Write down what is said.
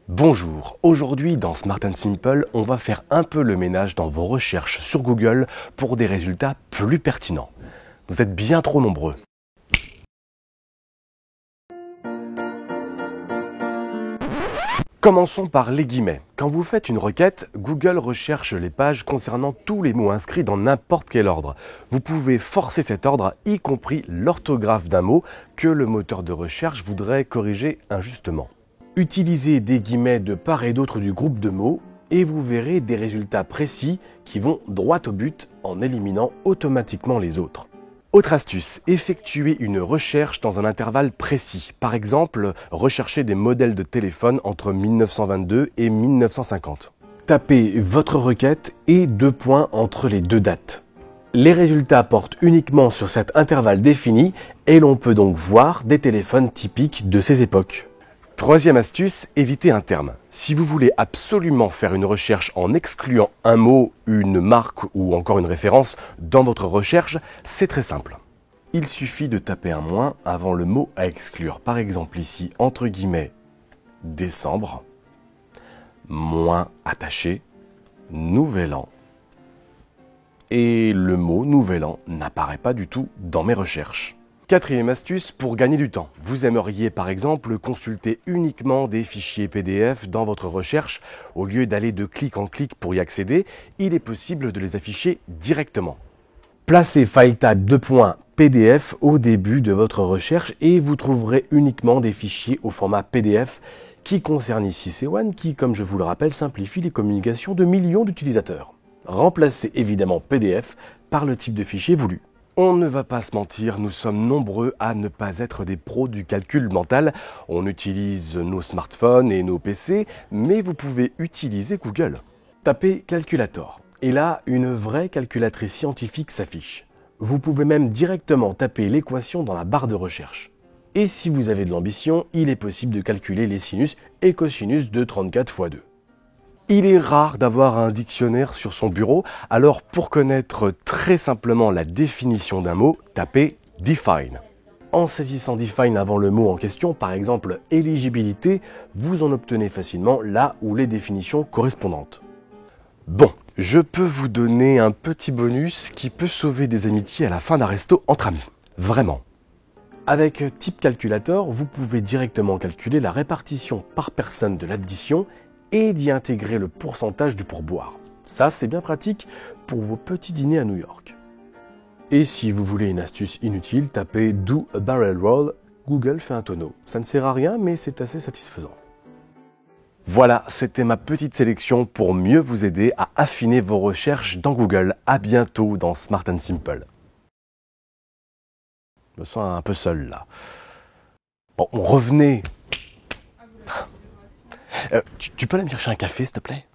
Bonjour, aujourd'hui dans Smart & Simple, on va faire un peu le ménage dans vos recherches sur Google pour des résultats plus pertinents. Vous êtes bien trop nombreux. Commençons par les guillemets. Quand vous faites une requête, Google recherche les pages concernant tous les mots inscrits dans n'importe quel ordre. Vous pouvez forcer cet ordre, y compris l'orthographe d'un mot que le moteur de recherche voudrait corriger injustement. Utilisez des guillemets de part et d'autre du groupe de mots et vous verrez des résultats précis qui vont droit au but en éliminant automatiquement les autres. Autre astuce, effectuez une recherche dans un intervalle précis. Par exemple, recherchez des modèles de téléphone entre 1922 et 1950. Tapez votre requête et 2 points entre les deux dates. Les résultats portent uniquement sur cet intervalle défini et l'on peut donc voir des téléphones typiques de ces époques. Troisième astuce, évitez un terme. Si vous voulez absolument faire une recherche en excluant un mot, une marque ou encore une référence dans votre recherche, c'est très simple. Il suffit de taper un moins avant le mot à exclure. Par exemple ici, entre guillemets, décembre, moins attaché, nouvel an. Et le mot nouvel an n'apparaît pas du tout dans mes recherches. Quatrième astuce pour gagner du temps. Vous aimeriez par exemple consulter uniquement des fichiers PDF dans votre recherche. Au lieu d'aller de clic en clic pour y accéder, il est possible de les afficher directement. Placez File Type .pdf au début de votre recherche et vous trouverez uniquement des fichiers au format PDF qui concernent ici C1 qui, comme je vous le rappelle, simplifie les communications de millions d'utilisateurs. Remplacez évidemment PDF par le type de fichier voulu. On ne va pas se mentir, nous sommes nombreux à ne pas être des pros du calcul mental. On utilise nos smartphones et nos PC, mais vous pouvez utiliser Google. Tapez Calculator, et là, une vraie calculatrice scientifique s'affiche. Vous pouvez même directement taper l'équation dans la barre de recherche. Et si vous avez de l'ambition, il est possible de calculer les sinus et cosinus de 34 x 2. Il est rare d'avoir un dictionnaire sur son bureau, alors pour connaître très simplement la définition d'un mot, tapez Define. En saisissant Define avant le mot en question, par exemple éligibilité, vous en obtenez facilement là où les définitions correspondantes. Bon, je peux vous donner un petit bonus qui peut sauver des amitiés à la fin d'un resto entre amis. Vraiment. Avec Type Calculator, vous pouvez directement calculer la répartition par personne de l'addition et d'y intégrer le pourcentage du pourboire. Ça, c'est bien pratique pour vos petits dîners à New York. Et si vous voulez une astuce inutile, tapez Do a Barrel Roll, Google fait un tonneau. Ça ne sert à rien, mais c'est assez satisfaisant. Voilà, c'était ma petite sélection pour mieux vous aider à affiner vos recherches dans Google. À bientôt dans Smart & Simple. Je me sens un peu seul là. Bon, revenez. Tu peux aller me chercher un café, s'il te plaît ?